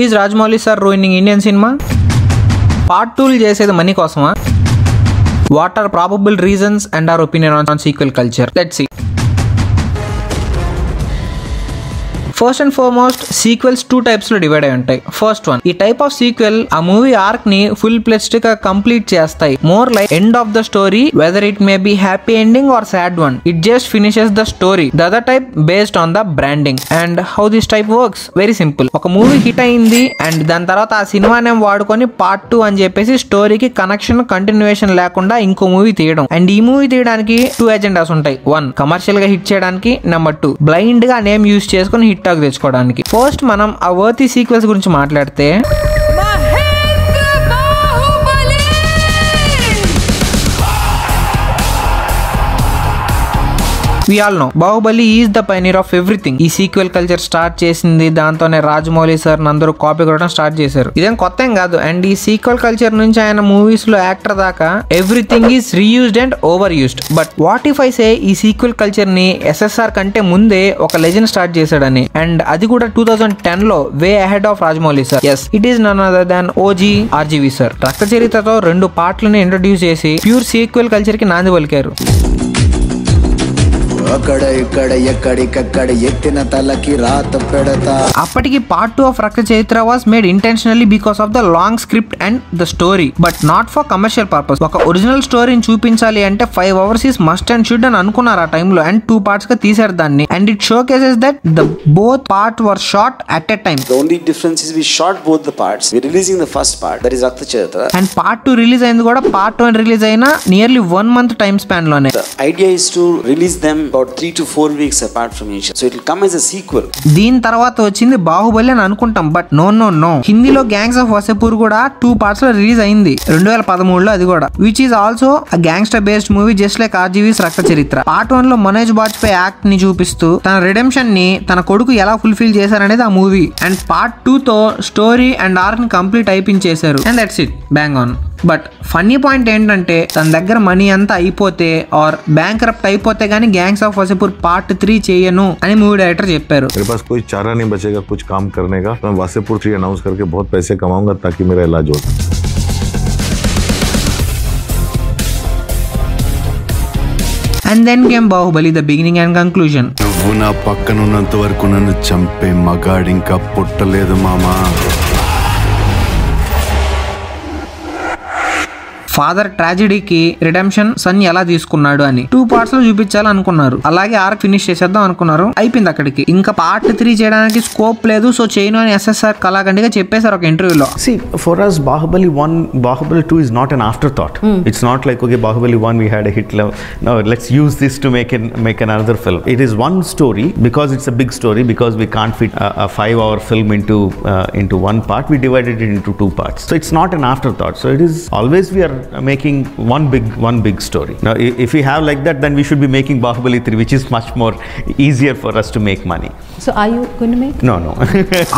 Is Rajamouli sir ruining Indian cinema? Part 2 చేసేది money కోసమా? What are probable reasons and our opinion on sequel culture? Let's see. First and foremost sequels 2 types లో divide అయి ఉంటాయి. First one, ఈ type of sequel ఆ movie arc ని full fledged గా complete చేస్తాయి. More like end of the story, whether it may be happy ending or sad one, it just finishes the story. The other type based on the branding. And how this type works? Very simple. ఒక movie hit అయింది and దాని తర్వాత ఆ cinema name వాడుకొని part 2 అని చెప్పేసి స్టోరీకి connection continuation లేకుండా ఇంకో మూవీ తీయడం. అండ్ ఈ మూవీ తీయడానికి 2 ఎజెండాస్ ఉంటాయి. 1, కమర్షియల్ గా హిట్ చేయడానికి. నెంబర్ 2, బ్లైండ్ గా నేమ్ యూజ్ చేసుకుని హిట్ తెచ్చుకోవడానికి. ఫస్ట్ మనం ఆ వర్తీ సీక్వెల్స్ గురించి మాట్లాడితే, we all know Baahubali is the pioneer of everything. ఈ సీక్వెల్ కల్చర్ స్టార్ట్ చేసింది దాంతోనే రాజమౌళి సార్ అందరూ కాపీ కొట్టడం స్టార్ట్ చేశారు. ఇదేం కొత్త ఏం కాదు. అండ్ ఈ సీక్వెల్ కల్చర్ నుంచి ఆయన మూవీస్ లో యాక్టర్ దాకా everything is reused and over used. But what if I say ఈ సీక్వెల్ కల్చర్ ని SSR కంటే ముందే ఒక లెజెండ్ స్టార్ట్ చేశాడని, అండ్ అది కూడా 2010 లో way ahead of Rajamouli sir. Yes, it is none other than OG RGV sir. రక్త చరిత్రతో 2 పార్ట్లని ఇంట్రొడ్యూస్ చేసి ప్యూర్ సీక్వెల్ కల్చర్ కి నాంది పలికారు. అప్పటికి part 2 of Rakta Charitra was made intentionally because of the long script and the story, but not for commercial purpose. ఒక original స్టోరీని చూపించాలి అంటే 5 hours is must and should అని అనుకున్నారు ఆ టైంలో. అండ్ 2 parts గా తీశారు దాన్ని. And it show cases that the both part were shot at a time. The only difference is we shot both the parts. We're releasing the first part, that is Rakta Charitra. And part 2 release అయింది కూడా part 1 release అయినా nearly 1 month time span లోనే. The idea is to release them about 3 to 4 weeks apart from each other, so it will come as a sequel. దీని తర్వాత వచ్చింది బాహుబలి అని అనుకుంటాం, but no. హిందీలో గ్యాంగ్స్ ఆఫ్ వసేపూర్ కూడా 2 parts లో రిలీజ్ అయింది 2013లో. అది కూడా which is also gangster based movie just like RGV's రక్త చరిత్ర. పార్ట్ 1 లో మనోజ్ బాజ్పేయి యాక్ట్ ని చూపిస్తూ తన రిడెంప్షన్ ని తన కొడుకు ఎలా ఫుల్ఫిల్ చేశారనేది ఆ మూవీ. అండ్ పార్ట్ 2 తో స్టోరీ అండ్ ఆర్క్ ని కంప్లీట్ అయిపించేశారు. And that's it, bang on. But funny point ఏంటంటే తన దగ్గర మనీ అంతా అయిపోతే ఆర్ బ్యాంక్రప్ట్ అయిపోతే గానీ గ్యాంగ్స్ ఆఫ్ వసేపూర్ పార్ట్ 3 చేయను అని మూవీ డైరెక్టర్ చెప్పారు. मेरे पास कोई चारा नहीं बचेगा कुछ काम करने का, मैं वासेपुर 3 अनाउंस करके बहुत पैसे कमाऊंगा ताकि मेरा इलाज हो. And then came Bahubali, the beginning and conclusion. నువ్వు నా పక్కన ఉన్నంత వరకు నన్ను చంపే మగాడు ఇంకా పుట్టలేదు మామా. ఫాదర్ ట్రాజెడీకి రిడెంప్షన్ సన్ ఎలా తీసుకున్నాడు అని 2 parts లో చూపించాలి అనుకున్నారు. అలాగే ఆర్క్ ఫినిష్ చేసేద్దాం అనుకున్నారు. అయిపోయింది అక్కడికి. ఇంకా పార్ట్ 3 చేయడానికి స్కోప్ లేదు, సో చేయను అని SSR కళాఖండిగా చెప్పేశారు ఒక ఇంటర్వ్యూలో. See, for us Bahubali 1, Bahubali 2 is not an afterthought. It's not like okay, Bahubali 1 we had a hit level, no let's use this to make another film. It is one story because it's a big story, because we can't fit a 5-hour film into one part. We divided it into 2 parts, so it's not an afterthought. So it is always we are making one big story. Now if we have like that, then we should be making Bahubali 3, which is much more easier for us to make money. So are you going to make? No.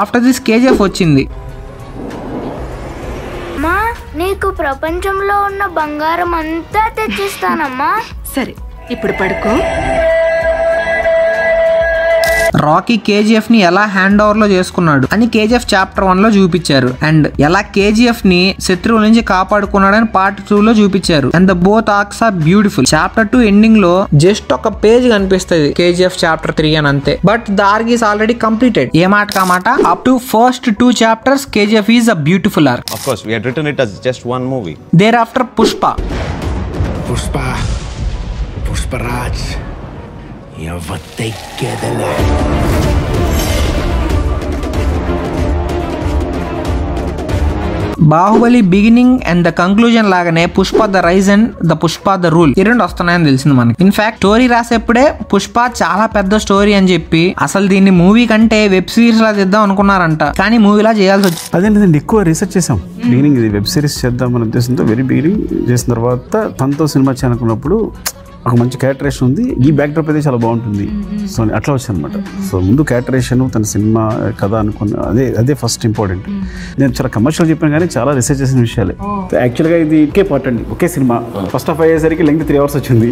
After this KGF వచ్చింది. మా నీకు ప్రపంచంలో ఉన్న బంగారం అంతా తెచ్చిస్తానమ్మా. సరే, ఇప్పుడు పడుకో. రాకీ KGF ని ఎలా హ్యాండ్ ఓవర్ లో చేసుకున్నాడు అని KGF చాప్టర్ 1 లో చూపించారు. అండ్ ఎలా KGF ని శత్రువుల నుంచి కాపాడుకున్నాడని పార్ట్ 2 లో చూపించారు. And the both arcs are beautiful. Chapter 2 ending లో జస్ట్ ఒక పేజ్ కనిపిస్తుంది KGF చాప్టర్ 3 అని అంతే. But the arc is already completed. ఏ మాట కామాట up to first 2 chapters KGF is a beautiful arc. Of course, we had written it as just one movie. Thereafter Pushpa Raj yavattekedala. Baahubali beginning and the conclusion లాగానే Pushpa the rise and the Pushpa the rule ఈ 2 వస్తున్నాయని తెలిసింది మనకి. In fact story రాసేప్పుడే Pushpa చాలా పెద్ద story అని చెప్పి అసలు దీన్ని మూవీ కంటే వెబ్ సిరీస్ లా చేద్దాం అనుకున్నారంట. కానీ మూవీలా చేయాల్సి వచ్చింది. అదేంటంటే ఎక్కువ రీసెర్చ్ చేసాం. బిగినింగ్ ఇది వెబ్ సిరీస్ చేద్దాం అనే ఉద్దేశంతో వెరీ బిగినింగ్ చేసిన తర్వాత తనతో సినిమా చేయాలనుకున్నప్పుడు ఒక మంచి క్యారెక్టరేషన్ ఉంది, ఈ బ్యాక్డ్రాప్ అయితే చాలా బాగుంటుంది. సో అట్లా వచ్చాను అనమాట. సో ముందు క్యారెక్టరేషన్, తన సినిమా కథ అనుకున్న అదే ఫస్ట్ ఇంపార్టెంట్. నేను చాలా కమర్షియల్ చెప్పాను కానీ చాలా రీసెర్చ్ చేసిన విషయాలే. యాక్చువల్గా ఇది ఒకే పార్ట్ అండి, ఒకే సినిమా. ఫస్ట్ హాఫ్ అయ్యేసరికి లెంగ్త్ 3 hours వచ్చింది.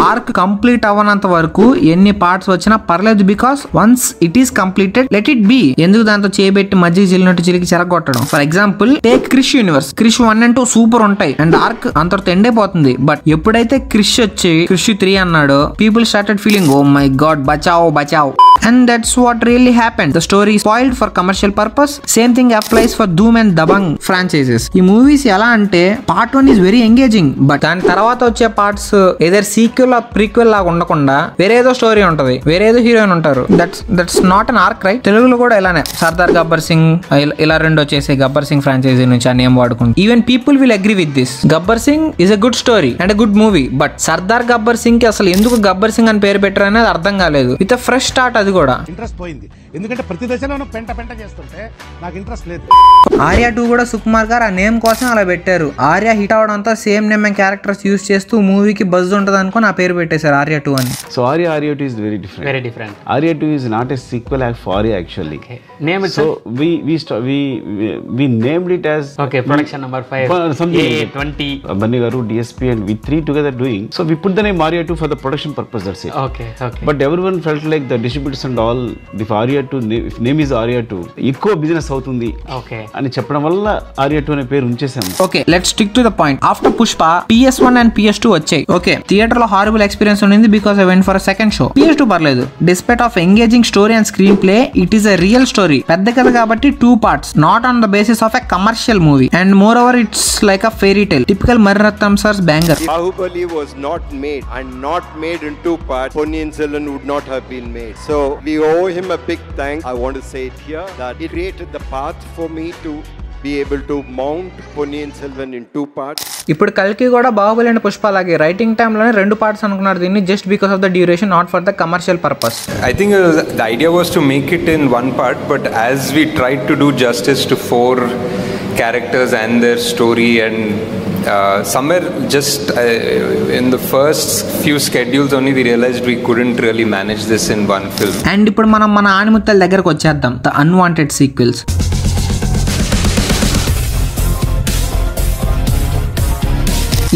ఆర్క్ కంప్లీట్ అవ్వనంత వరకు ఎన్ని పార్ట్స్ వచ్చినా పర్లేదు, because once it is completed let it be. ఎందుకు దాంతో చేయబెట్టి మధ్య చిల్లినట్టు చిలికి చెరగొట్టడం? For example take Krrish universe. Krrish 1 and 2 super ఉంటాయి అండ్ ఆర్క్ అంతటితో ఎండ్ అయిపోతుంది. బట్ ఎప్పుడైతే క్రిష్ వచ్చి క్రిష్ 3 అన్నాడో people started feeling oh my god బచావ్. And that's what really happened. The story is spoiled for commercial purpose. Same thing applies for Doom and Dabangg franchises. ఈ movies ఎలా అంటే part 1 is very engaging, but దాని తర్వాత వచ్చే parts either sequel ఆ prequel లాగా ఉండకుండా వేరేదో స్టోరీ ఉంటది, వేరేదో హీరోయిన్ ఉంటారు. That's not an arc, right? తెలుగులో కూడా ఇలానే సర్దార్ గబ్బర్ సింగ్ ఇలా రెండు వచ్చేసి గబ్బర్ సింగ్ ఫ్రాంచైజీ నుంచి ఆ నేమ్ వాడుకుంటూ. Even people will agree with this. Gabbar Singh is a good story and a good movie, but Sardar Gabbar Singh కి అసలు ఎందుకు గబ్బర్ సింగ్ అని పేరు పెట్టారు అనేది అర్థం కాలేదు. విత్ అ ఫ్రెష్ స్టార్ట్ అది కూడా ఇంట్రెస్ట్ పోయింది, ఎందుకంటే ప్రతి దశలోనూ పెంట చేస్తుంటే నాకు ఇంట్రెస్ట్ లేదు. ఆర్యా 2 కూడా సుకుమార్ గారు ఆ నేమ్ కోసం అలా పెట్టారు. ఆర్యా హిట్ అవడంతో same name and characters use చేస్తూ మూవీకి బజ్ ఉంటది అనుకుని ఆ పేరు పెట్టేశారు ఆర్యా 2 అని. So Arya 2 is very different. Arya 2 is not a sequel for Arya actually. Okay. Name it. So we named it as production number 5 A20 Banni garu DSP and we 3 together doing. So we put the name Arya 2 for the production purpose, that's it. Okay. But everyone felt like the distributors and all, if Arya 2 if name is Arya 2 ఎక్కువ business అవుతుంది అని చెప్పడం వల్ల Arya 2 అనే పేరు ఉంచేసాము. Okay, let's stick to the point. After Pushpa PS1 and PS2 వచ్చాయి. Okay, theatre లో హారబుల్ ఎక్స్పీరియన్స్ ఉండింది because I went for second show. PS2 పర్లేదు. Despite of engaging story and screenplay, it is a real story. పెద్ద కథ కాబట్టి 2 parts, not on the basis of a commercial movie. And moreover it's like a fairy tale. Typical Maniratnam sir's banger. Bahubali was not made and not made in 2 parts, Ponniyin Selvan would not have been made. So we owe him a big thanks. I want to say it here that it created the path for me to be able to mount Ponniyin Selvan in 2 parts. ఇప్పుడు కల్కి కూడా Baahubali and Pushpa లాగే writing time లోనే 2 parts అనుకున్నారు దీన్ని, just because of the duration, not for the commercial purpose. I think the idea was to make it in 1 part, but as we tried to do justice to 4 characters and their story, and somewhere just in the first few schedules only we realized we couldn't really manage this in 1 film. And ఇప్పుడు మనం మన ఆణిముత్తల దగ్గరకు వచ్చేద్దాం, the unwanted sequels.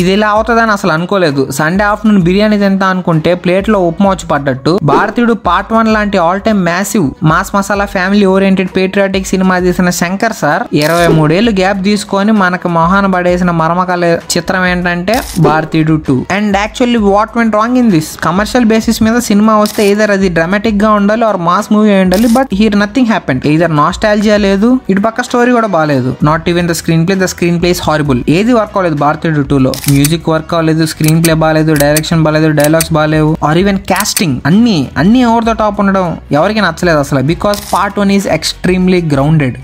ఇది ఇలా అవుతుందని అసలు అనుకోలేదు. సండే ఆఫ్టర్నూన్ బిర్యానీ తింటా అనుకుంటే ప్లేట్ లో ఉప్మా వచ్చి పడ్డట్టు భారతీయుడు పార్ట్ 1 లాంటి all time massive mass masala family oriented patriotic cinema తీసిన శంకర్ సార్ 23 ఏళ్ళు గ్యాప్ తీసుకొని మనకు మొహాన పడేసిన మర్మకాల చిత్రం ఏంటంటే భారతీయుడు 2. And actually what went wrong in this? Commercial basis మీద సినిమా వస్తే either అది డ్రామాటిక్ గా ఉండాలి ఆర్ మాస్ మూవీ అయి ఉండాలి, but here nothing happened. either nostalgia లేదు, ఇటు పక్క స్టోరీ కూడా బాగాలేదు. Not even the screen play is horrible. ఏది వర్క్ అవ్వలేదు భారతీయుడు 2 లో. మ్యూజిక్ వర్క్ అవ్వలేదు, స్క్రీన్ ప్లే బాగాలేదు, డైరెక్షన్ బాగాలేదు, డైలాగ్స్ బాగాలేవు, ఆర్ ఈవెన్ కాస్టింగ్ అన్ని ఓవర్ ద టాప్ ఉండడం ఎవరికి నచ్చలేదు అసలు. Because part 1 is extremely grounded.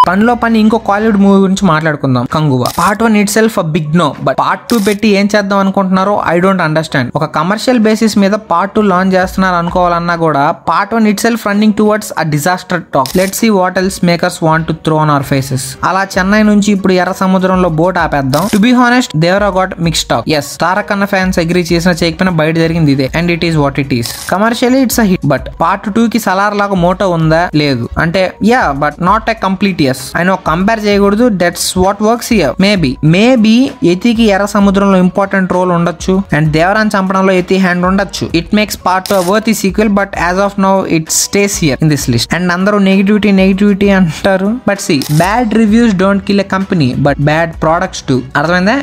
పనిలో పని ఇంకో కాలీవుడ్ మూవీ గురించి మాట్లాడుకుందాం, Kanguva. Part 1 itself a big no, but part 2 పెట్టి ఏం చేద్దాం అనుకుంటున్నారో ఐ డోంట్ అండర్స్టాండ్. ఒక కమర్షియల్ బేసిస్ మీద పార్ట్ 2 లాంచ్ చేస్తున్నారు అనుకోవాలన్నా కూడా part 1 itself running towards a disaster talk. Let's see what else makers want to throw on our faces. అలా చెన్నై నుంచి ఇప్పుడు ఎర్ర సముద్రంలో బోట్ ఆపేద్దాం. To be honest Devara got mix talk. Yes, Tarak అన్న ఫ్యాన్స్ అగ్రీ చేసిన చేయకపోయినా బయట జరిగింది ఇదే, and it is what it is. Commercially it's a hit, but part 2 కి సలార్ లాగా మోటో ఉందా? లేదు. అంటే yeah, but not a complete yes. ఆయన కంపేర్ చేయకూడదు. That's what works here. Maybe యతికి ఎర్ర సముద్రంలో ఇంపార్టెంట్ రోల్ ఉండొచ్చు అండ్ దేవరాన్ చంపడంలో యతి హ్యాండ్ ఉండొచ్చు. It makes part 2 worthy sequel, but as of now it stays here in this list. And అందరూ నెగిటివిటీ అంటారు, but see bad reviews don't kill a company, but bad products do. అర్థమైందా?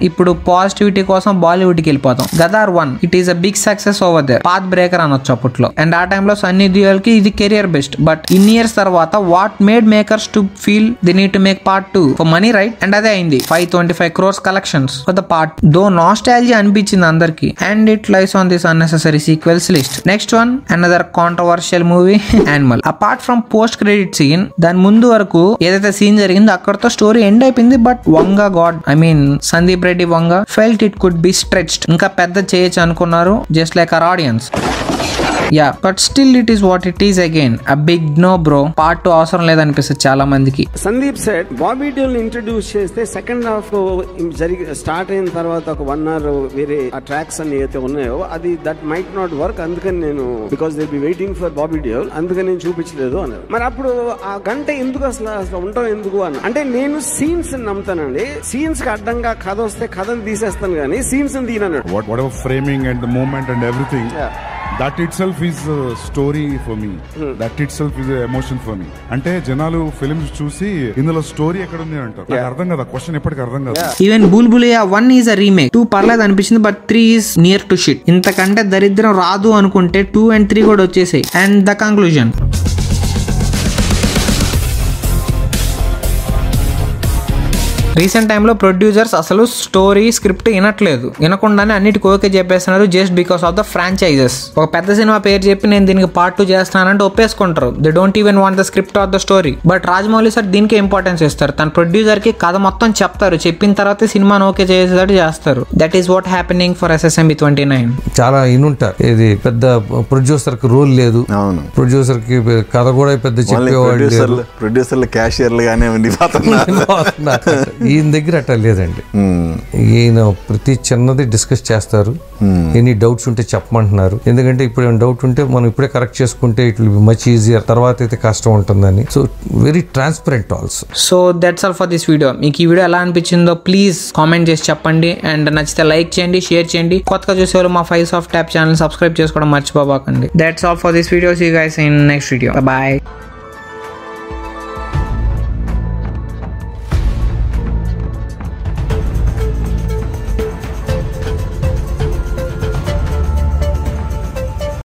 ఇప్పుడు positivity కోసం Bollywood కి వెళ్ళిపోతాం. Gadar 1 it is a big success over there. Path breaker అనొచ్చు అప్పట్లో. And ఆ టైంలో సన్నీ డియోల్ కి ఇది career best. But in years తర్వాత what made makers to feel the need to make part 2 for money, right? And అదే అయింది. 525 crores collections for the part. Though nostalgia అనిపించింది అందరికి, and it lies on this unnecessary sequels list. Next one, another controversial movie, Animal. Apart from post credit scene, దాని ముందు వరకు ఏదైతే scene జరిగిందో అక్కడతో స్టోరీ ఎండ్ అయిపోయింది. But Vanga god, I mean Sandeep Reddy Vanga, felt it could be stretched. ఇంకా పెద్ద చేయొచ్చు అనుకున్నారు, just like our audience. Yeah but still it is what it is again a big no bro. Part 2 అవసరం లేదనిపిస్తుంది చాలా మందికి. సందీప్ సెడ్ బాబీ డియోల్ ఇంట్రడ్యూస్ చేస్తే సెకండ్ హాఫ్ స్టార్ట్ అయిన తర్వాత ఒక 1 hour వేరే ఆ ట్రాక్స్ అన్ని అయితే ఉన్నాయో అది దట్ మైట్ నాట్ వర్క్. అందుకని నేను because they be waiting for Bobby Deol అందుకని నేను చూపించలేదు అన్నారు. మరి అప్పుడు ఆ గంట ఎందుకు అసలు ఉంటాం ఎందుకు అన్న అంటే నేను సీన్స్ నమ్ముతానండి. సీన్స్ కి అడ్డంగా కథ వస్తే కథను తీసేస్తాను కానీ సీన్స్ తీయను. Whatever framing and the moment and everything, that itself is a story for me. That itself is a emotion for me. అంటే జనాలు ఫిల్మ్స్ చూసి ఇందులో స్టోరీ ఎక్కడ ఉంది అంటారు. నాకు అర్థం కదా, క్వశ్చన్ ఎప్పటికీ అర్థం కాదు. ఈవెన్ బుల్బులియా 1 ఈజ్ అ రీమేక్. 2 పర్లేదు అనిపించింది but 3 is near to shit. ఇంతకంటే దరిద్రం రాదు అనుకుంటే 2 and 3 కూడా వచ్చేసాయి. అండ్ ద కంక్లూజన్, రీసెంట్ టైంలో ప్రొడ్యూసర్స్ అసలు స్టోరీ స్క్రిప్ట్ వినట్లేదు. వినకుండానే అన్నిటికీ ఓకే చెప్పేస్తున్నారు just because of the franchises. ఒక పెద్ద సినిమా పేరు చెప్పి నేను దీనికి పార్ట్ 2 చేస్తానంటే ఒప్పేసుకుంటారు. They don't even want the script of the story. But Rajamouli sir దీనికి ఇంపార్టెన్స్ ఇస్తారు. తన ప్రొడ్యూసర్ కి కథ మొత్తం చెప్తారు, చెప్పిన తర్వాత సినిమాను ఓకే చేసేటట్టు చేస్తారు. That is what happening for SSMB 29. చాలా ఇనుంటారు. ఇది పెద్ద ప్రొడ్యూసర్ కి రోల్ లేదు. ప్రొడ్యూసర్ కి కథ కూడా పెద్ద చెప్పేవాళ్ళు, ప్రొడ్యూసర్లు క్యాషియర్లు గానే ఈయన దగ్గర అట్లా లేదండి. ఈయన ప్రతి చిన్నది డిస్కస్ చేస్తారు. ఎనీ డౌట్స్ ఉంటే చెప్పమంటున్నారు. ఎందుకంటే ఇప్పుడు ఏమైనా డౌట్ ఉంటే మనం ఇప్పుడే కరెక్ట్ చేసుకుంటే it will be much easier, తర్వాత అయితే కష్టం ఉంటుందని. So very transparent also. So that's all for this video. మీకు ఈ వీడియో ఎలా అనిపించిందో ప్లీజ్ కామెంట్ చేసి చెప్పండి. అండ్ నచ్చితే లైక్ చేయండి, షేర్ చేయండి. కొత్తగా చూసేవారు మా files of tap channel subscribe చేసుకోవడం మర్చిపోకండి. That's all for this video. See you guys in next video. By.